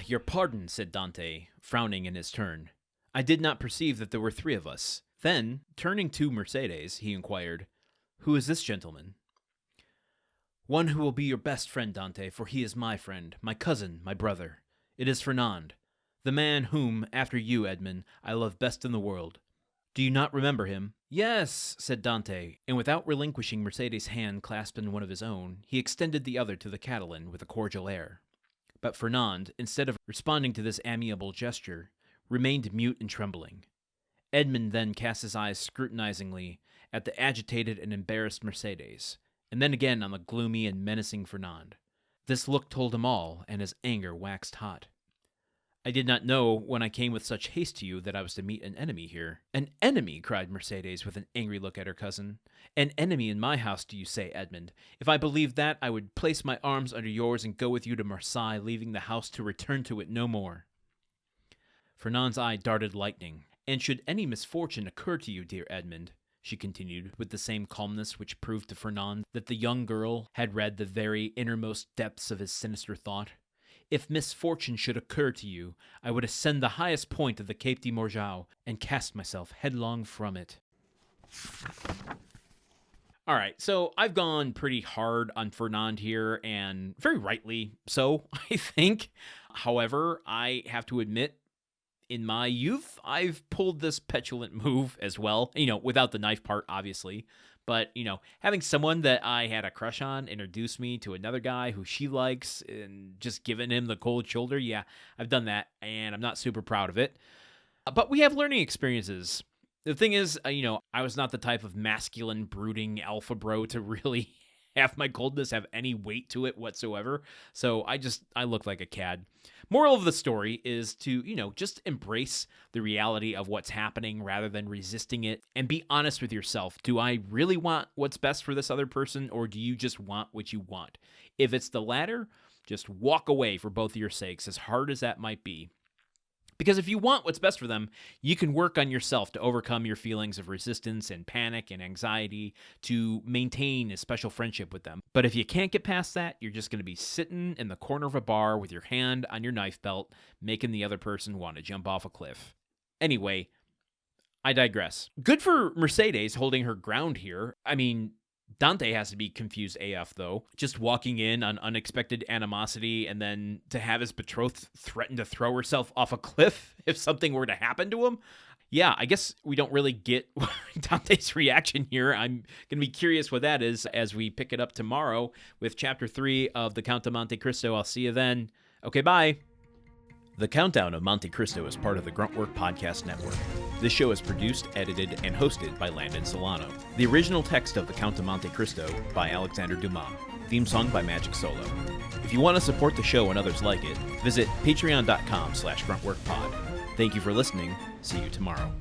your pardon, said Dante, frowning in his turn. I did not perceive that there were 3 of us. Then, turning to Mercédès, he inquired, Who is this gentleman? One who will be your best friend, Dante, for he is my friend, my cousin, my brother. It is Fernand, the man whom, after you, Edmond, I love best in the world. Do you not remember him? Yes, said Dante, and without relinquishing Mercédès' hand clasped in one of his own, he extended the other to the Catalan with a cordial air. But Fernand, instead of responding to this amiable gesture, remained mute and trembling. Edmond then cast his eyes scrutinizingly at the agitated and embarrassed Mercédès, and then again on the gloomy and menacing Fernand. This look told him all, and his anger waxed hot. I did not know when I came with such haste to you that I was to meet an enemy here. An enemy, cried Mercédès with an angry look at her cousin. An enemy in my house, do you say, Edmond? If I believed that, I would place my arms under yours and go with you to Marseille, leaving the house to return to it no more. Fernand's eye darted lightning. And should any misfortune occur to you, dear Edmond, she continued, with the same calmness which proved to Fernand that the young girl had read the very innermost depths of his sinister thought, if misfortune should occur to you, I would ascend the highest point of the Cape de Morgiou and cast myself headlong from it. All right, so I've gone pretty hard on Fernand here, and very rightly so, I think. However, I have to admit, in my youth, I've pulled this petulant move as well, without the knife part, obviously. But, having someone that I had a crush on introduce me to another guy who she likes and just giving him the cold shoulder, yeah, I've done that, and I'm not super proud of it. But we have learning experiences. The thing is, I was not the type of masculine, brooding alpha bro to really have my coldness have any weight to it whatsoever. So I look like a cad. Moral of the story is to, just embrace the reality of what's happening rather than resisting it, and be honest with yourself. Do I really want what's best for this other person, or do you just want what you want? If it's the latter, just walk away for both of your sakes, as hard as that might be. Because if you want what's best for them, you can work on yourself to overcome your feelings of resistance and panic and anxiety to maintain a special friendship with them. But if you can't get past that, you're just going to be sitting in the corner of a bar with your hand on your knife belt, making the other person want to jump off a cliff. Anyway, I digress. Good for Mercédès holding her ground here. I mean, Dante has to be confused AF, though. Just walking in on unexpected animosity and then to have his betrothed threaten to throw herself off a cliff if something were to happen to him. Yeah, I guess we don't really get Dante's reaction here. I'm going to be curious what that is as we pick it up tomorrow with Chapter 3 of The Count of Monte Cristo. I'll see you then. Okay, bye. The Countdown of Monte Cristo is part of the Gruntwork Podcast Network. This show is produced, edited, and hosted by Landon Solano. The original text of The Count of Monte Cristo by Alexander Dumas. Theme song by Magic Solo. If you want to support the show and others like it, visit patreon.com/gruntworkpod. Thank you for listening. See you tomorrow.